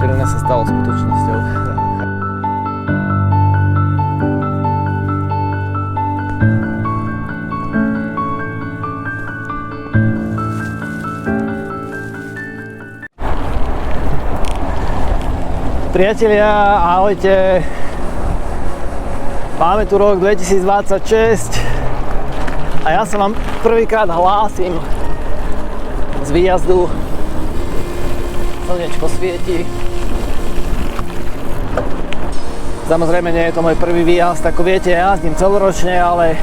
neuveriteľné sa stalo skutočnosťou. Priatelia, ahojte. Máme tu rok 2026 a ja sa vám prvýkrát hlásim z výjazdu. Slnečko svieti. Samozrejme nie je to môj prvý výjazd, ako viete, ja jazdím celoročne, ale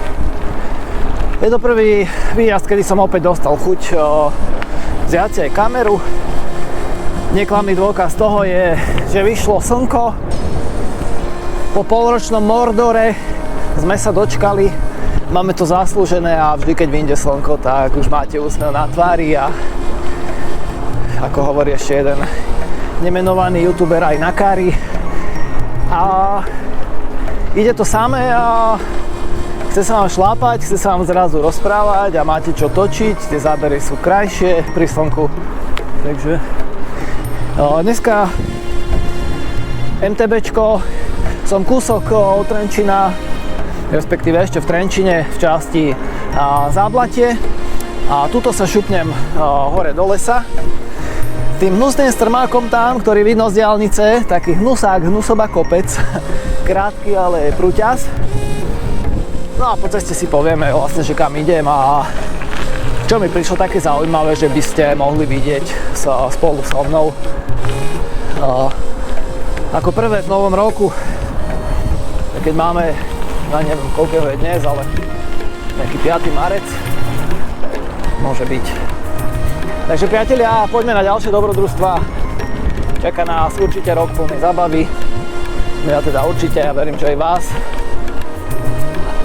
je to prvý výjazd, kedy som opäť dostal chuť vziať si aj kameru. Neklamný dôkaz toho je, že vyšlo slnko. Po polročnom Mordore sme sa dočkali. Máme to zaslúžené a vždy, keď vyjde slnko, tak už máte úsmev na tvári a ako hovorí ešte jeden nemenovaný youtuber aj na kári. A ide to samé a chce sa vám šlápať, chce sa vám zrazu rozprávať a máte čo točiť. Tie zábery sú krajšie pri slnku. Takže dneska MTBčko, som kúsok od Trenčína, respektíve ešte v Trenčine v časti Záblatie a tuto sa šupnem hore do lesa. Tým hnusným strmákom tam, ktorý vidno z diaľnice, taký hnusoba kopec, krátky, ale prúťaz. No a po ceste si povieme vlastne, že kam idem a čo mi prišlo také zaujímavé, že by ste mohli vidieť spolu so mnou. Ako prvé v novom roku, keď máme, ja neviem koľkého je dnes, ale nejaký 5. marec môže byť. Takže priatelia, poďme na ďalšie dobrodružstvá. Čaká nás určite rok plný zabavy. Ja teda určite, ja verím, že aj vás.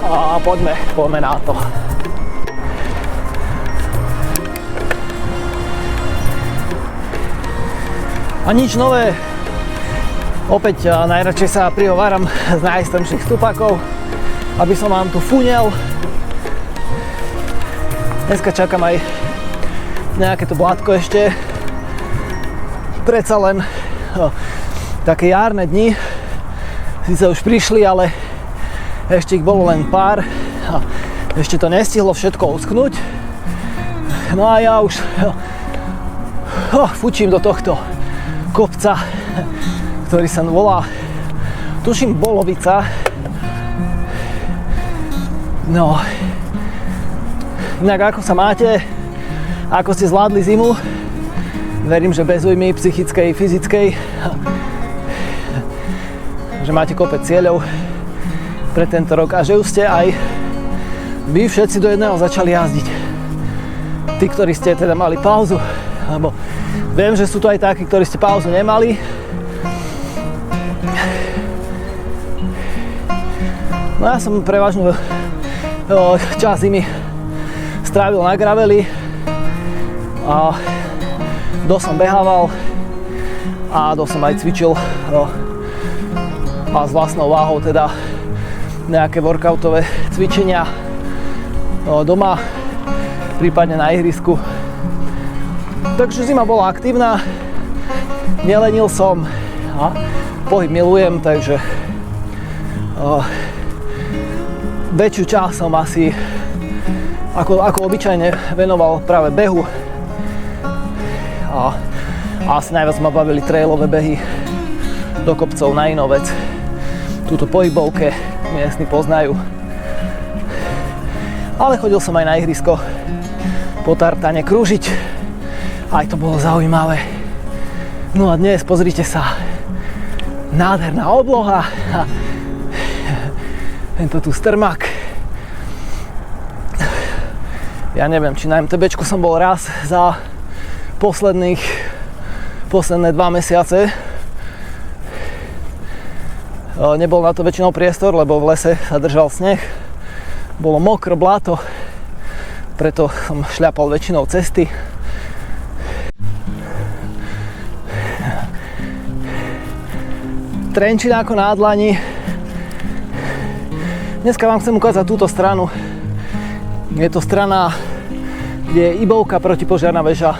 A poďme na to. A nič nové. Opäť najradšej sa prihováram z najstrmších stupakov, aby som vám tu funel. Dneska čakám aj nejaké to blátko ešte. Predsa len také jarné dni. Sice už prišli, ale ešte ich bolo len pár. Ešte to nestihlo všetko uschnúť. No a ja už fučím do tohto kopca, ktorý sa volá, tuším, Bolovica. No, inak ako sa máte, ako ste zvládli zimu, verím, že bez újmy psychickej, fyzickej, že máte kopec cieľov pre tento rok a že už ste aj vy všetci do jedného začali jazdiť. Tí, ktorí ste teda mali pauzu, lebo viem, že sú tu aj takí, ktorí ste pauzu nemali. No ja som prevažnú časť zimy strávil na graveli a dosť som behával a dosť som aj cvičil a s vlastnou váhou teda nejaké workoutové cvičenia doma, prípadne na ihrisku. Takže zima bola aktívna, nelenil som a pohyb milujem, takže väčšiu časť som asi ako obyčajne venoval práve behu a asi najviac ma bavili trailové behy do kopcov na Inovec. Túto pohybovke miestni poznajú. Ale chodil som aj na ihrisko po tartane krúžiť. Aj to bolo zaujímavé. No a dnes pozrite sa, nádherná obloha. Tento tu strmak. Ja neviem, či na MTBčku som bol raz za posledné 2 mesiace. Nebol na to väčšinou priestor, lebo v lese sa držal sneh. Bolo mokro, bláto, preto som šľapal väčšinou cesty. Trenčín ako na dlani. Dneska vám chcem ukázať túto stranu. Je to strana, kde je Ibovka, protipožiarna väža,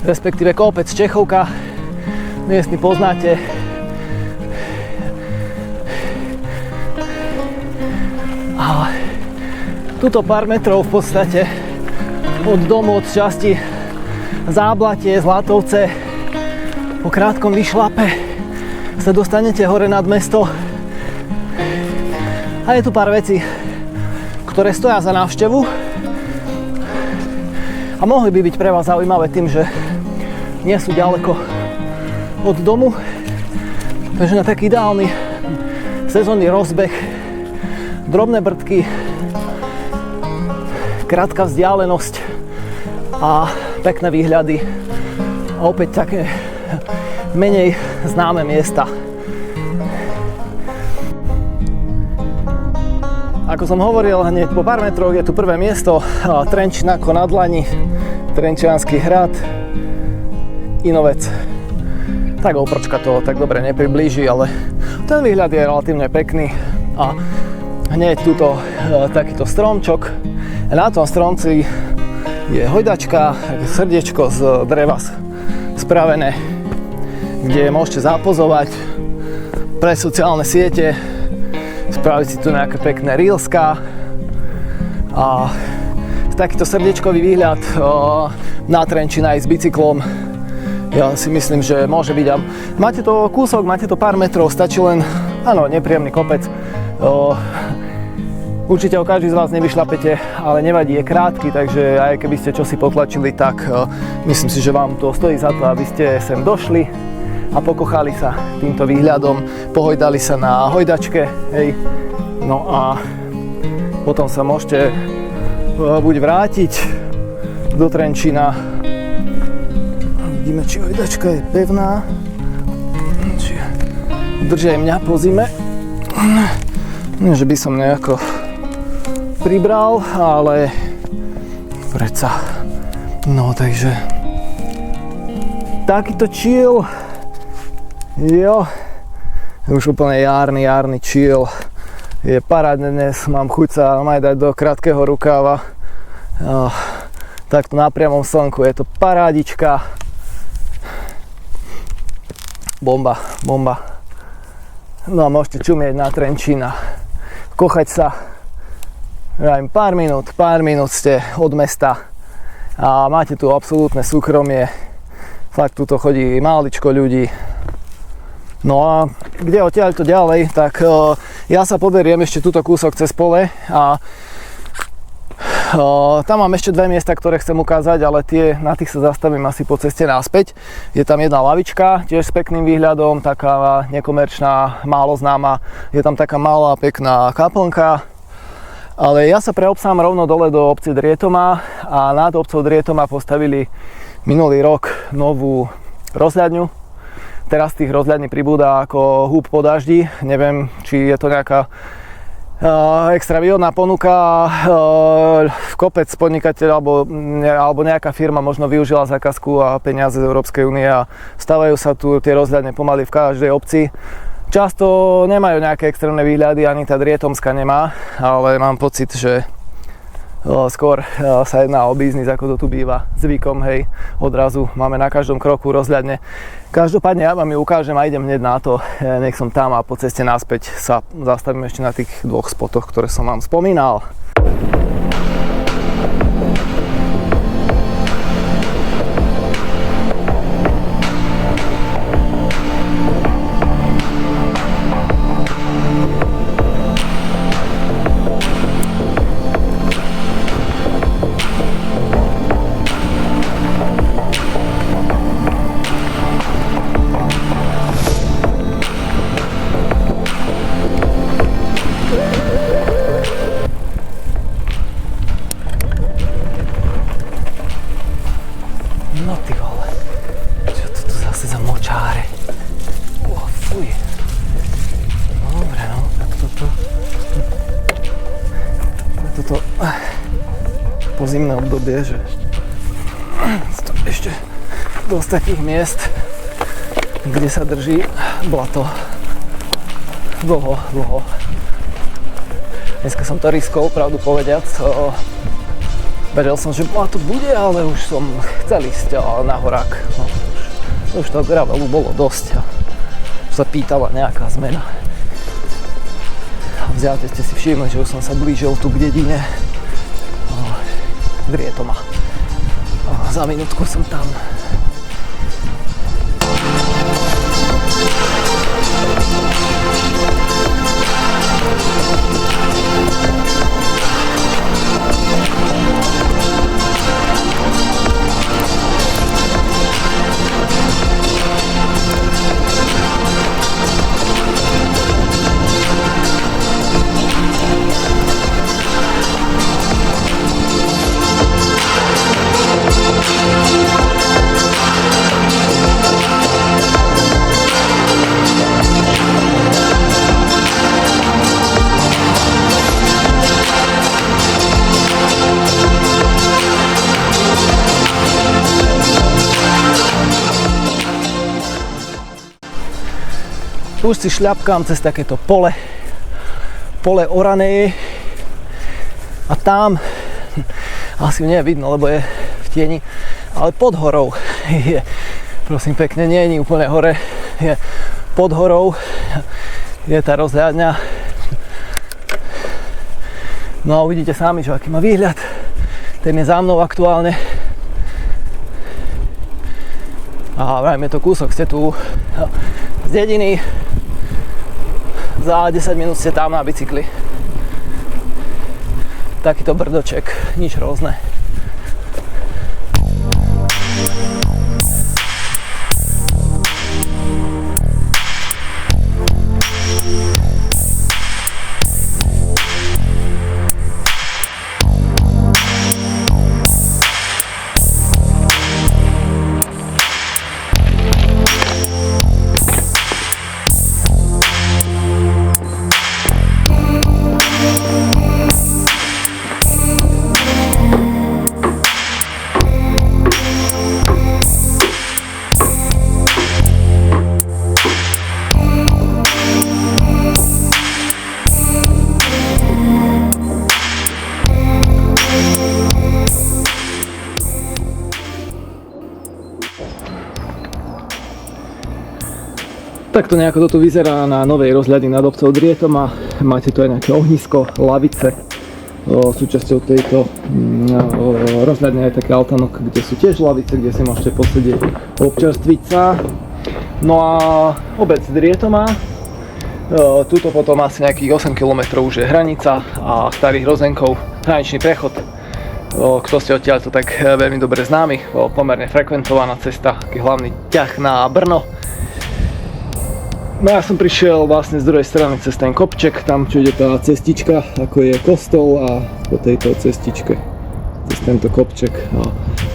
respektíve kopec Čechovka. miestny poznáte. A tuto pár metrov v podstate od domu, od časti Záblatie, Zlatovce, po krátkom vyšlape sa dostanete hore nad mesto. A je tu pár vecí, ktoré stoja za návštevu a mohli by byť pre vás zaujímavé tým, že nie sú ďaleko od domu. Takže na taký ideálny sezónny rozbeh, drobné brdky, krátka vzdialenosť a pekné výhľady a opäť také menej známe miesta. Ako som hovoril, hneď po pár metroch je tu prvé miesto, Trenčín ako na dlani, Trenčiansky hrad, Inovec. Tak opročka to tak dobre nepriblíži, ale ten výhľad je relatívne pekný a hneď tuto takýto stromčok. Na tom stromci je hojdačka, srdiečko z dreva spravené, kde môžete zapozovať pre sociálne siete, spraviť si tu nejaké pekné reelska a takýto srdiečkový výhľad na Trenčín aj s bicyklom. Ja si myslím, že môže byť. A máte to kúsok, máte to pár metrov, stačí len, áno, nepríjemný kopec. Určite ho každý z vás nevyšlapete, ale nevadí, je krátky, takže aj keby ste čosi potlačili, tak myslím si, že vám to stojí za to, aby ste sem došli a pokochali sa týmto výhľadom, pohojdali sa na hojdačke, hej. No a potom sa môžete buď vrátiť do Trenčína. Vidíme, či hojdačka je pevná, či drží aj mňa po zime. Nie, že by som nejako pribral, ale predsa. No, takže takýto chill. Jo, už úplne jarný chill. Je parádne dnes, mám chuť sa aj dať do krátkeho rukáva. Takto na priamom slnku je to parádička. Bomba. No a môžete čumieť na Trenčína, kochať sa. Pár minút ste od mesta a máte tu absolútne súkromie. Fakt tuto chodí máličko ľudí. No a kde odtiaľto ďalej, tak ja sa poberiem ešte túto kúsok cez pole a tam mám ešte dve miesta, ktoré chcem ukázať, ale na tých sa zastavím asi po ceste naspäť. Je tam jedna lavička, tiež s pekným výhľadom, taká nekomerčná, málo známa. Je tam taká malá, pekná kaplnka. Ale ja sa preobsám rovno dole do obce Drietoma a nad obcou Drietoma postavili minulý rok novú rozhľadňu. Teraz tých rozhľadní pribúda ako húb po daždi. Neviem, či je to nejaká extra výhodná ponuka, kopec podnikateľ alebo nejaká firma možno využila zákazku a peniaze z Európskej únie a stavajú sa tu tie rozhľadne pomaly v každej obci. Často nemajú nejaké extrémne výhľady, ani tá Drietomská nemá, ale mám pocit, že skôr sa jedná o biznis, ako to tu býva zvykom, hej, odrazu máme na každom kroku rozhľadne. Každopádne ja vám ju ukážem a idem hneď na to, nech som tam a po ceste naspäť sa zastavím ešte na tých dvoch spotoch, ktoré som vám spomínal. No ty vole, čo to tu zase za močáre? Fuj. Dobre, no, tak toto pozimné obdobie, že ešte dosť takých miest, kde sa drží blato dlho. Dneska som to riskol, pravdu povediac. Veril som, že blato bude, ale už som chcel ísť na horák. No, Už toho gravelu bolo dosť a už sa pýtala nejaká zmena. A vziate ste si všimli, že už som sa blížil tu k dedine. Drietoma. A za minútku som tam. Už si šľapkám cez takéto pole orané a tam, asi nie je vidno, lebo je v tieni, ale pod horou je, prosím pekne, nie je úplne hore, je pod horou, je tá rozhľadňa. No a uvidíte sami, že aký má výhľad, ten je za mnou aktuálne. A vrajme to kúsok, ste tu z dediny. Za 10 minút ste tam na bicykli. Takýto brdoček, nič hrozné. Takto nejako toto vyzerá na novej rozhľadni nad obcov Drietoma. Máte tu aj nejaké ohnisko, lavice. Súčasťou tejto rozhľadne je taký altánok, kde sú tiež lavice, kde si môžete posedieť, občerstviť sa. No a obec Drietoma. Tuto potom asi nejakých 8 km už je hranica a Starých Rozenkov, hraničný prechod. Kto ste odtiaľ to tak veľmi dobre známy, pomerne frekventovaná cesta, taký hlavný ťah na Brno. No ja som prišiel vlastne z druhej strany cez ten kopček, tam čo ide tá cestička, ako je kostol a po tejto cestičke cez tento kopček a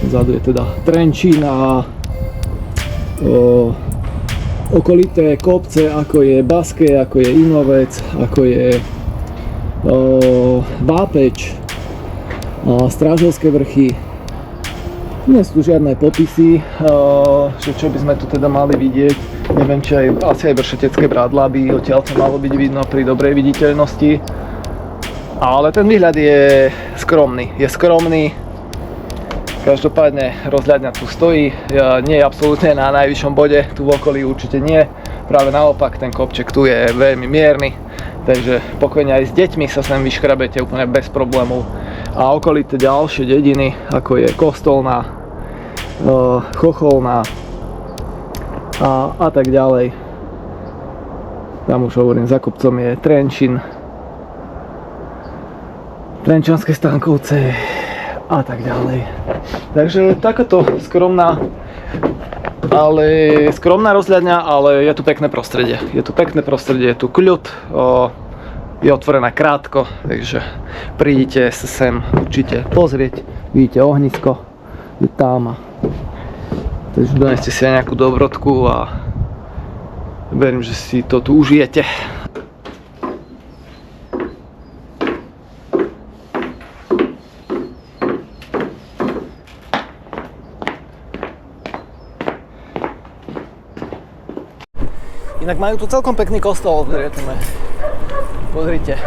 vzadu je teda Trenčín a okolité kopce, ako je Baské, ako je Inovec, ako je Vápeč, Strážovské vrchy. Nie sú tu žiadne popisy, že čo by sme tu teda mali vidieť. Neviem, či asi aj Vršetecké Brádla by odtiaľ to malo byť vidno pri dobrej viditeľnosti. Ale ten výhľad je skromný. Každopádne rozhľadňa tu stojí. Nie je absolútne na najvyššom bode, tu v okolí určite nie. Práve naopak, ten kopček tu je veľmi mierny. Takže pokojne aj s deťmi sa sem vyškrabete úplne bez problémov. A okolité ďalšie dediny, ako je Kostolná, Chocholná a tak ďalej. Tam už hovorím, za kopcom je Trenčín, Trenčanské Stankovce a tak ďalej. Takže takáto skromná rozhľadňa, ale je tu pekné prostredie. Je tu kľud, je otvorená krátko, takže prídite sa sem určite pozrieť. Vidíte ohnisko, je tam. Takže doneste si aj nejakú dobrodku a verím, že si to tu užijete. Inak majú tu celkom pekný kostol v Drietome. Pozrite.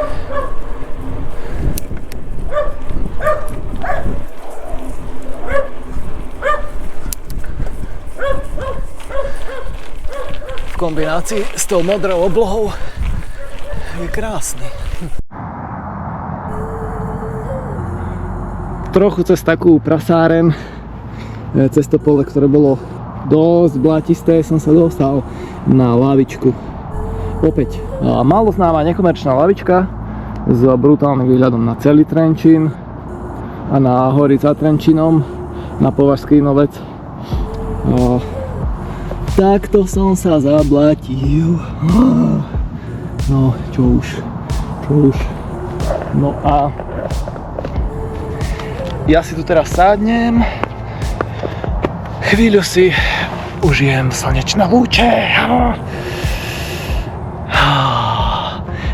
kombinácii s tou modrou oblohou je krásny. Trochu cez takú prasáren, cez to pole, ktoré bolo dosť blatisté, som sa dostal na lavičku. Opäť málo známa nekomerčná lavička s brutálnym výhľadom na celý Trenčín a na hory za Trenčínom, na Považský Novec. Takto som sa zablatil. No, čo už. No a ja si tu teraz sadnem, chvíľu si užijem slnečné lúče.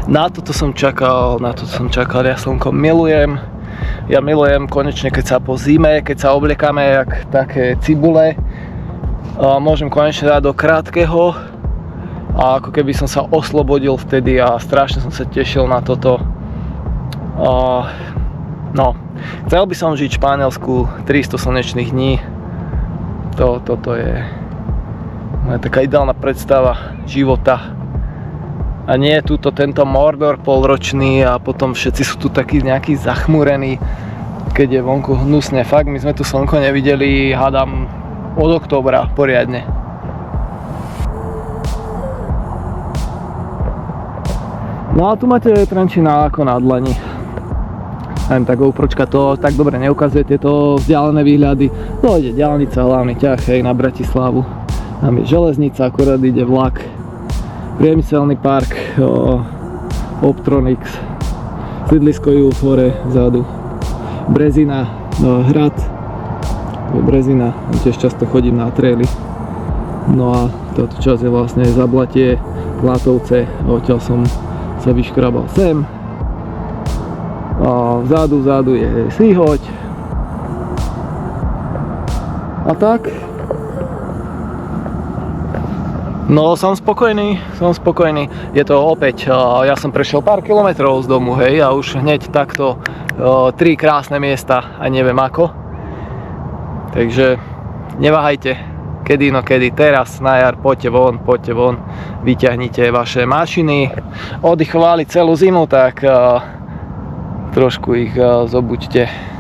Na toto som čakal, ja slnko milujem. Ja milujem konečne, keď sa po zime, keď sa obliekame jak také cibule, môžem konečne dať do krátkeho a ako keby som sa oslobodil vtedy a strašne som sa tešil na toto. No, chcel by som žiť v Španielsku 300 slnečných dní. Toto je moja taká ideálna predstava života. A nie je tuto tento Mordor polročný a potom všetci sú tu takí nejakí zachmúrení, keď je vonku hnusne. Fakt, my sme tu slnko nevideli, hádam, od októbra poriadne. No a tu máte Trenčína ako na dlani. Len tak GoPročka to tak dobre neukazuje tieto vzdialené výhľady. No ide diaľnica, hlavný ťah, hej, na Bratislavu. Tam je železnica, akorát ide vlak. Priemyselný park, Optronix, sídlisko Youth hore vzadu. Brezina, hrad, Brezina, tiež často chodím na traily. No a táto časť je vlastne Zablatie, Latovce, odtiaľ som sa vyškrabal sem. A vzadu je Slihoď. A tak. No som spokojný. Je to opäť, ja som prešiel pár kilometrov z domu, hej, a už hneď takto 3 krásne miesta a neviem ako. Takže neváhajte, kedy teraz na jar, poďte von, vyťahnite vaše mašiny, oddychovali celú zimu, tak trošku ich zobuďte.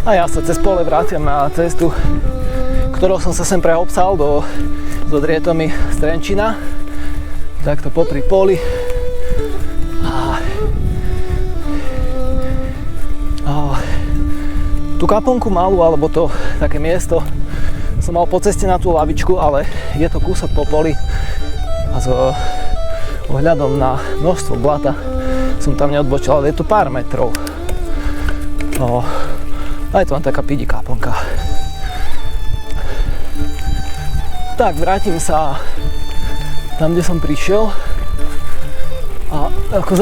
A ja sa cez pole vraciam na cestu, ktorou som sa sem preobsal do Drietomy z Trenčína. Takto popri poli. Tú kaplnku malú, alebo to také miesto som mal po ceste na tú lavičku, ale je to kúsok po poli a s ohľadom na množstvo blata som tam neodbočil, ale je to pár metrov. A je to len taká pidi kaplnka. Tak, vrátim sa tam, kde som prišiel. A ako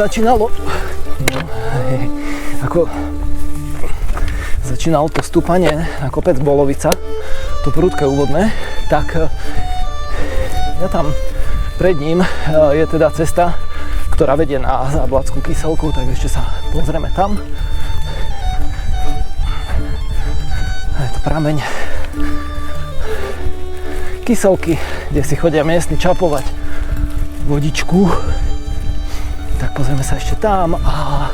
začínalo to stúpanie na kopec Bolovica, to prudké úvodné, tak ja tam pred ním je teda cesta, ktorá vedie na Záblatskú kyselku, tak ešte sa pozrieme tam. Je to prameň kyselky, kde si chodia miestni čapovať vodičku. Tak pozrieme sa ešte tam a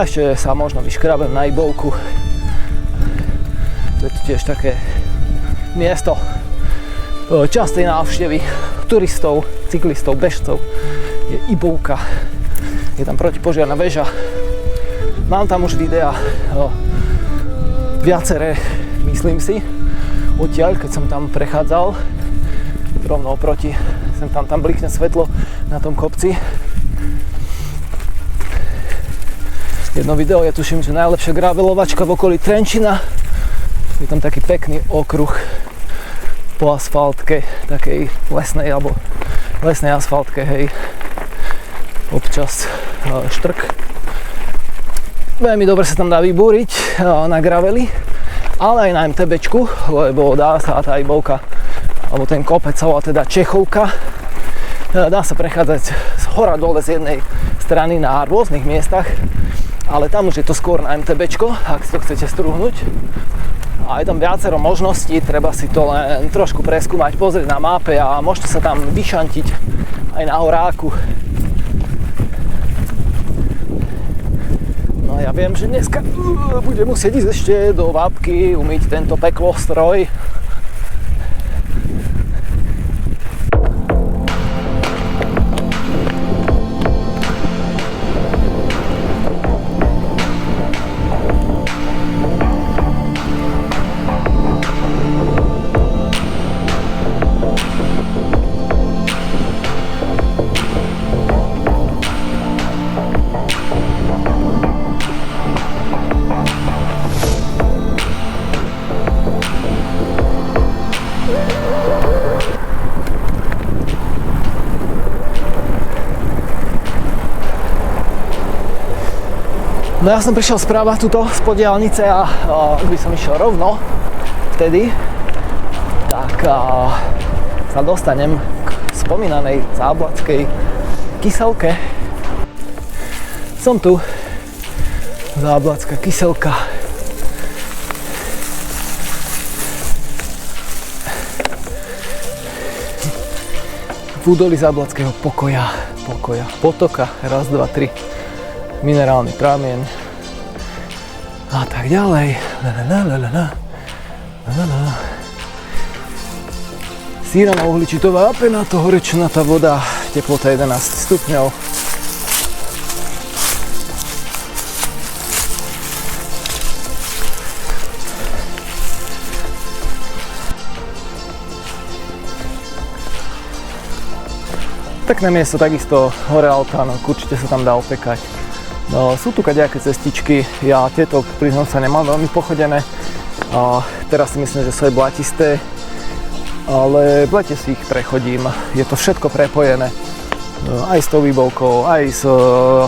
ešte sa možno vyškrabem na Ibovku. To je tiež také miesto častej návštevy turistov, cyklistov, bežcov. Je Ibovka. Je tam protipožiarna väža. Mám tam už videa viaceré, myslím si, odtiaľ, keď som tam prechádzal rovno oproti, tam blikne svetlo na tom kopci. Jedno video je, tuším, že najlepšia gravelovačka v okolí Trenčína. Je tam taký pekný okruh po asfaltke, takej lesnej alebo lesnej asfaltke, hej, občas štrk. Veľmi dobre sa tam dá vybúriť na graveli, ale aj na MTBčku, lebo dá sa tá ibovka, alebo ten kopec sa volá teda Čechovka. Dá sa prechádzať z hora dole z jednej strany na rôznych miestach, ale tam už je to skôr na MTBčko, ak si to chcete strúhnuť. A je tam viacero možností, treba si to len trošku preskúmať, pozrieť na mape a môžete sa tam vyšantiť aj na horáku. No ja viem, že dneska budem musieť ísť ešte do vápky, umyť tento peklostroj. No ja som prišiel správa tuto z diaľnice a ak by som išiel rovno vtedy, tak sa dostanem k spomínanej zábladskej kyselke. Som tu, zábladská kyselka. V údolí zábladského pokoja, potoka, raz, dva, tri. Minerálny pramien a tak ďalej. Sírano-uhličitová apenáto, horečnatá voda, teplota 11 stupňov. Pekné miesto, takisto hore altánok, určite sa tam dá opekať. No, sú tu kadejaké cestičky, ja tieto priznám sa nemám veľmi pochodené. Teraz si myslím, že sú aj blatisté, ale v lete si ich prechodím. Je to všetko prepojené. Aj s tou výbovkou, aj s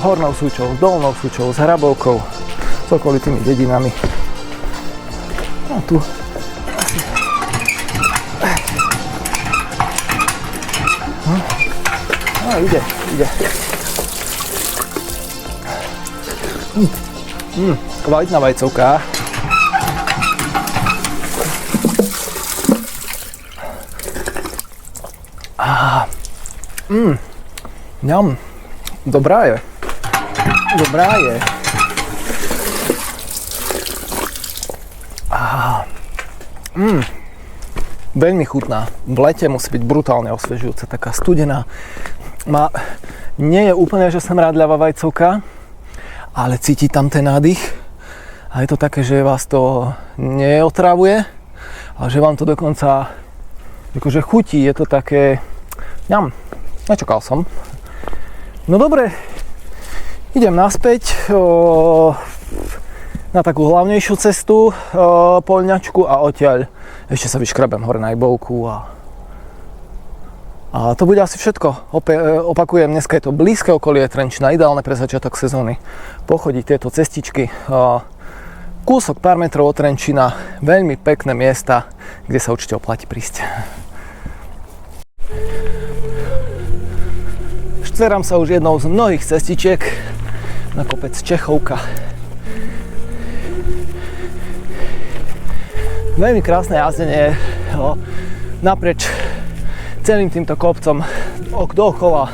Hornou Súčou, s Dolnou Súčou, s Hrabovkou, s okolitými dedinami. No tu. No, ide. Kvalitná vajcovka. Dobrá je. Veľmi chutná. V lete musí byť brutálne osvežujúca, taká studená. Nie je úplne, že som rádľavá vajcovka, ale cíti tam ten nádych a je to také, že vás to neotravuje a že vám to dokonca akože chutí, je to také nečakal som. No dobre, idem naspäť na takú hlavnejšiu cestu poľňačku a odtiaľ ešte sa vyškrabem hore na Ibovku a to bude asi všetko. Opakujem, dneska je to blízke okolie Trenčína, ideálne pre začiatok sezóny. Pochodiť tieto cestičky. Kúsok, pár metrov od Trenčína, veľmi pekné miesta, kde sa určite oplatí prísť. Štverám sa už jednou z mnohých cestičiek na kopec Čechovka. Veľmi krásne jazdenie naprieč celým týmto kopcom dookola,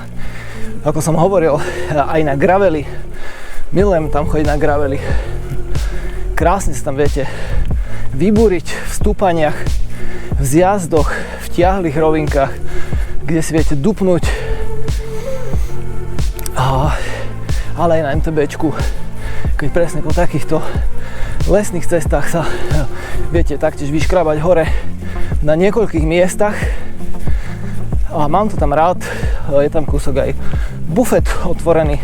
ako som hovoril, aj na graveli. Milujem tam chodiť na graveli. Krásne sa tam viete vybúriť v stúpaniach, v zjazdoch, v tiahlých rovinkách, kde si viete dupnúť. Ale aj na MTBčku, keď presne po takýchto lesných cestách sa viete taktiež vyškrabať hore na niekoľkých miestach. A mám to tam rád, je tam kúsok aj bufet otvorený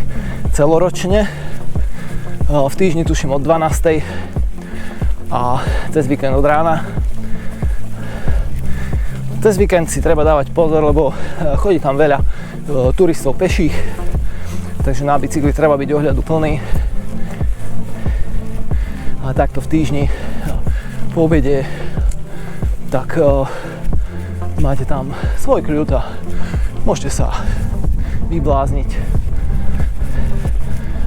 celoročne, v týždni tuším od 12. a cez víkend od rána. Cez víkend si treba dávať pozor, lebo chodí tam veľa turistov peších, takže na bicykli treba byť ohľaduplný. A takto v týždni po obede tak máte tam svoj kľud a môžete sa vyblázniť.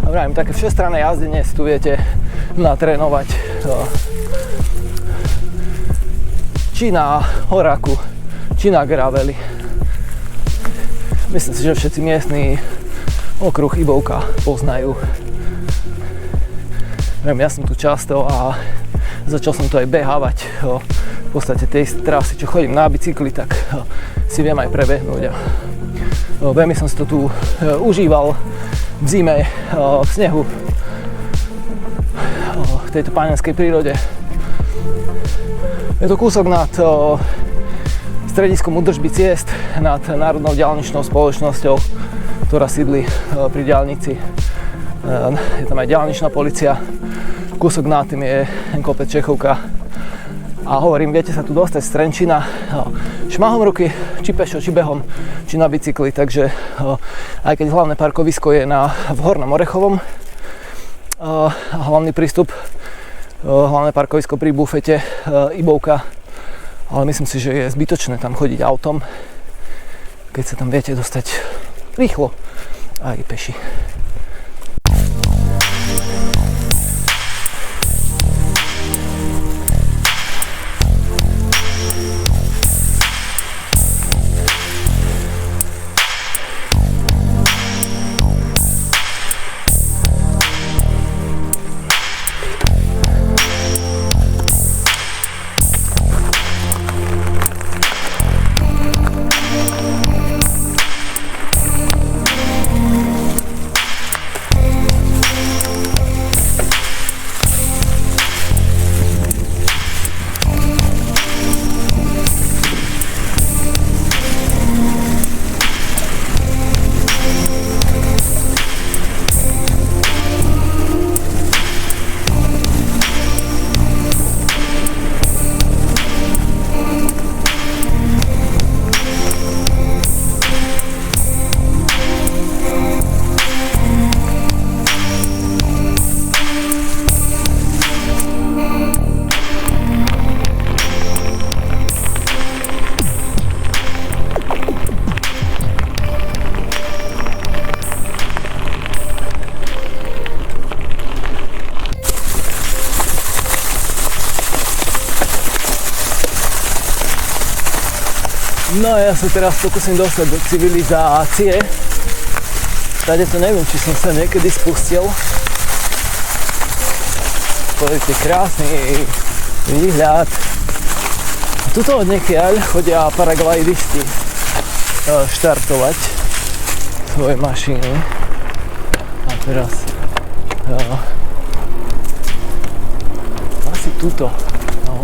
A vravím, také všestranné jazdenie si tu viete natrénovať či na horáku, či na graveli. Myslím si, že všetci miestni okruh Ibovka poznajú. Ja som tu často a začal som tu aj behávať. V podstate tej trasy, čo chodím na bicykli, tak si viem aj prebehnúť. Veľmi som si to tu užíval v zime, v snehu, v tejto panenskej prírode. Je to kúsok nad strediskom údržby ciest, nad Národnou diaľničnou spoločnosťou, ktorá sídli pri diaľnici. Je tam aj diaľničná polícia. Kúsok nad tým je kopec Čechovka. A hovorím, viete sa tu dostať z Trenčína šmahom ruky, či pešo, či behom, či na bicykli. Takže aj keď hlavné parkovisko je v Hornom Orechovom, hlavný prístup, hlavné parkovisko pri bufete Ibovka, ale myslím si, že je zbytočné tam chodiť autom, keď sa tam viete dostať rýchlo aj peši. No ja sa teraz pokúsim dostať do civilizácie. Tady to neviem, či som sa niekedy spustil. Pozrite, krásny výhľad. A tuto odniekiaľ chodia paraglajdisti štartovať svoje mašiny. A teraz asi tuto. No.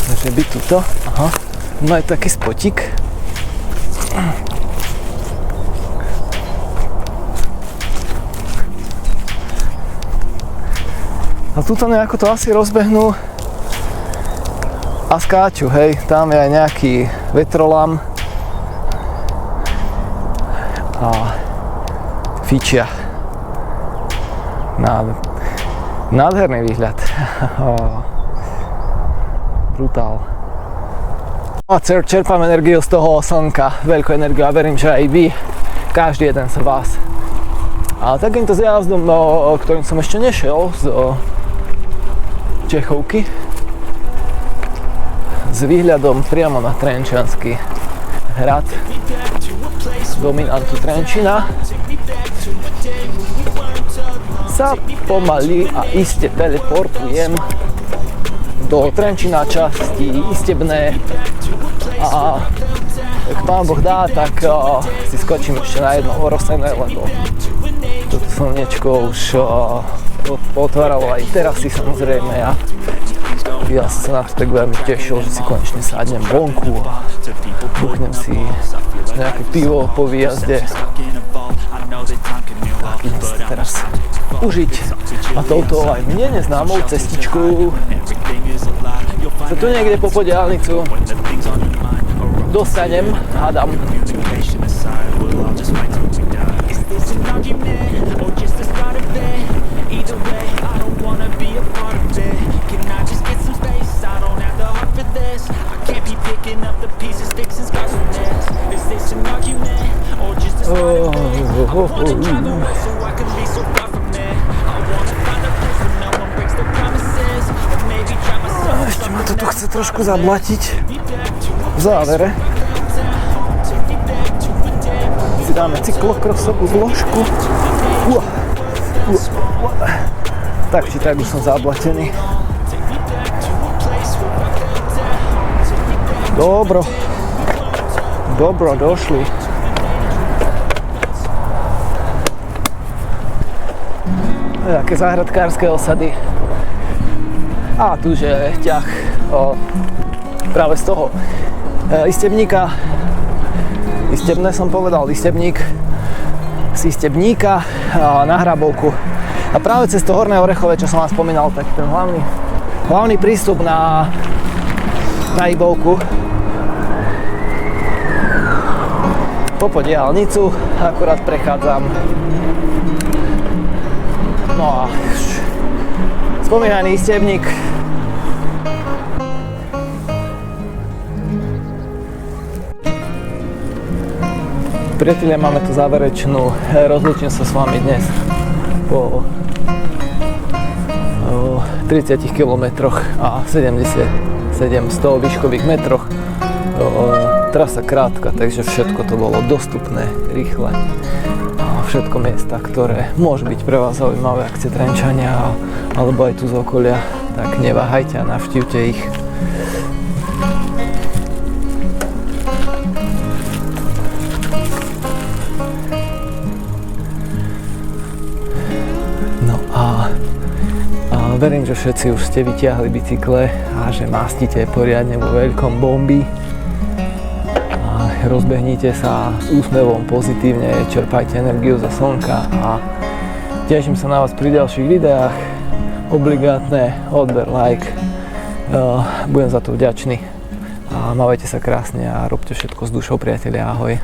Takže by tuto. Aha. No je taký spotík. A tuto nejako to asi rozbehnú a skáču, hej. Tam je aj nejaký vetrolam a fičia. Nádherný výhľad. Brutál. A čerpám energiu z toho slnka, veľkú energiu a verím, že aj vy, každý jeden z vás. A takýmto zjazdom, ktorým som ešte nešiel z Čechovky, s výhľadom priamo na Trenčiansky hrad, dominantu Trenčína, sa pomaly a iste teleportujem do Trenčína časti Istebné. A ak Pán Boh dá, tak si skočím ešte na jedno orosené, lebo toto slnečko už potváralo aj terasy samozrejme. Ja som sa na to tak veľmi tešil, že si konečne sadnem vonku a buchnem si nejaké pivo po výjazde. Tak idem si teraz užiť a touto aj mne neznámou cestičkou sa tu niekde po diaľnicu dostanem, hádam. Ešte ma to tu chce trošku zablatiť v závere. Si dáme cyklokrosovú zložku. Tak či tak už som zablatený. Dobro, došli. Také záhradkárske osady. A tu je ťah práve z toho Istebníka. Istebné som povedal, Istebník. Z Istebníka na Hrabovku. A práve cez to Horné Orechové, čo som vám spomínal, tak ten hlavný prístup na Ibovku. Po diaľnicu akurát prechádzam. No a spomínaný Istebník. Priatelia, máme tu záverečnú. Rozlúčim sa s vami dnes po 30 kilometroch a 77 výškových metroch. Trasa krátka, takže všetko to bolo dostupné, rýchle. Všetko miesta, ktoré môžu byť pre vás zaujímavé, ak ste Trenčania alebo aj tu z okolia, tak neváhajte a navštívte ich. No a verím, že všetci už ste vytiahli bicykle a že mastite poriadne vo veľkom bomby. Rozbehnite sa s úsmevom pozitívne, čerpajte energiu za slnka a teším sa na vás pri ďalších videách. Obligátne odber, like, budem za to vďačný. A mávajte sa krásne a robte všetko s dušou, priatelia, ahoj.